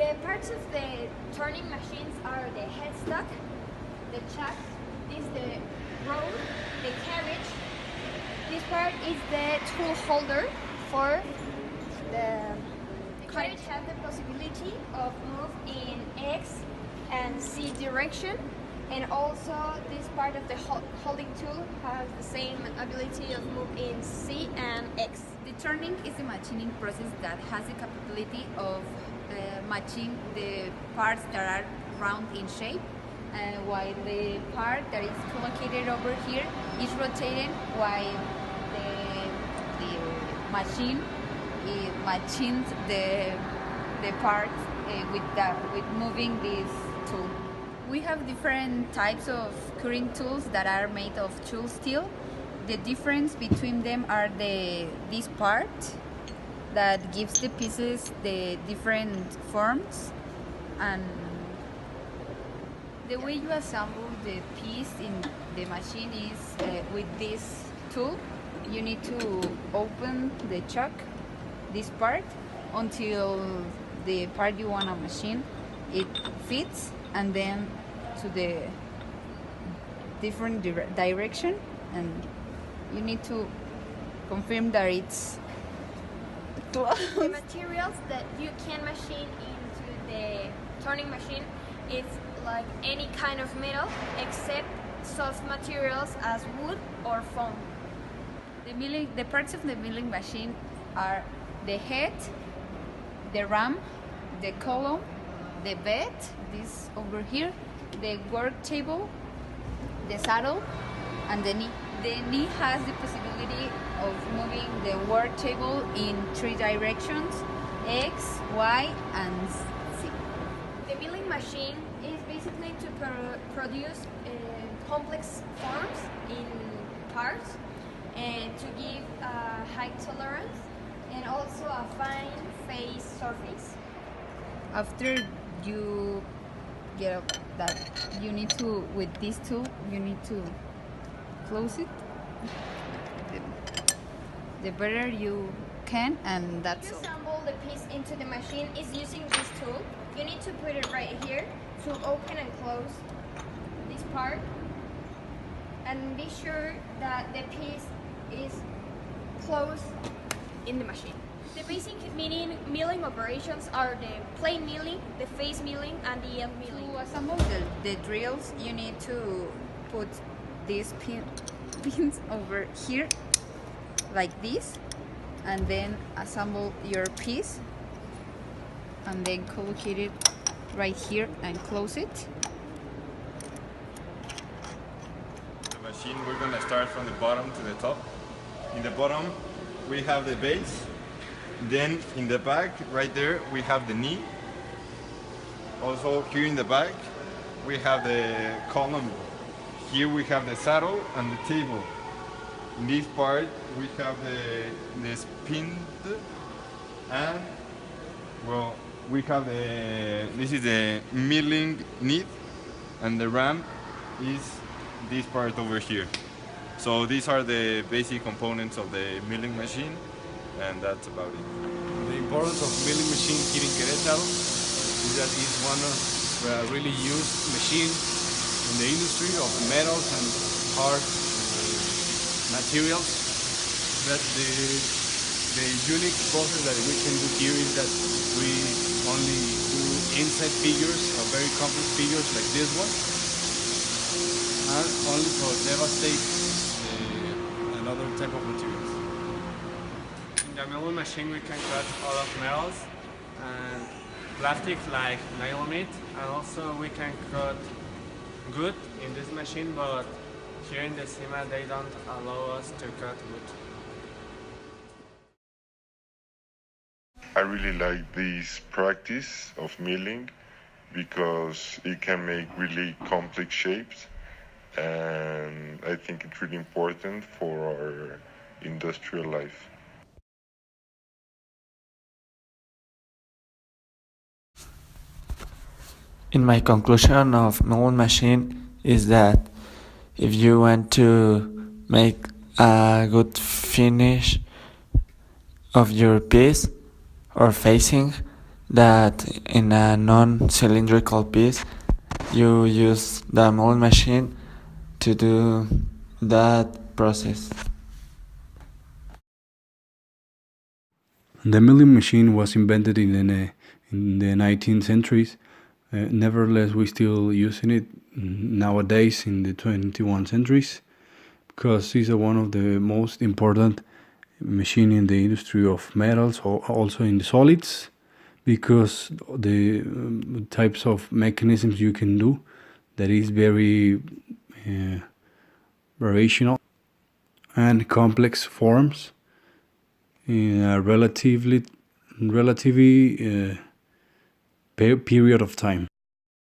The parts of the turning machines are the headstock, the chuck, this the roll, the carriage. This part is the tool holder for the carriage has the possibility of move in X and Z direction, and also this part of the holding tool has the same ability of move in Z and X. The turning is a machining process that has the capability of matching the parts that are round in shape, while the part that is located over here is rotated, while the machine machines the parts with moving this tool. We have different types of cutting tools that are made of tool steel. The difference between them are this part that gives the pieces the different forms, and the way you assemble the piece in the machine is with this tool. You need to open the chuck, this part, until the part you want to machine it fits, and then to the different direction, and you need to confirm that it's close. The materials that you can machine into the turning machine is like any kind of metal except soft materials as wood or foam. The parts of the milling machine are the head, the ram, the column, the bed, this over here, the work table, the saddle, and the knee. The knee has the possibility of moving the work table in 3 directions, X, Y, and Z. The milling machine is basically to produce complex forms in parts and to give a high tolerance and also a fine face surface. After you get that, you need to, with this tool, you need to close it the better you can, and that's to all. assemble the piece into the machine is using this tool. You need to put it right here to open and close this part, and be sure that the piece is closed in the machine. The basic milling operations are the plane milling, the face milling, and the end milling. To assemble the drills, you need to put these pins over here like this, and then assemble your piece, and then collocate it right here and close it. The machine, we're going to start from the bottom to the top. In the bottom we have the base, then in the back right there we have the knee. Also here in the back we have the column. Here we have the saddle and the table. In this part we have the spin, and well, we have this is the milling knee, and the ram is this part over here. So these are the basic components of the milling machine, and that's about it. The importance of milling machine here in Querétaro is that it's one of the really used machine in the industry of metals and hard materials. That the unique process that we can do here is that we only do inside figures, or very complex figures like this one, and only for devastate another type of materials. In the milling machine we can cut a lot of metals and plastics like nylonite, and also we can cut wood in this machine, but here in the CIMA they don't allow us to cut wood. I really like this practice of milling because it can make really complex shapes, and I think it's really important for our industrial life. In my conclusion of milling machine is that if you want to make a good finish of your piece or facing, that in a non-cylindrical piece you use the milling machine to do that process. The milling machine was invented in the 19th centuries. Nevertheless, we're still using it nowadays in the 21st centuries because it's one of the most important machine in the industry of metals or also in the solids, because the types of mechanisms you can do that is very variational and complex forms in a relatively period of time.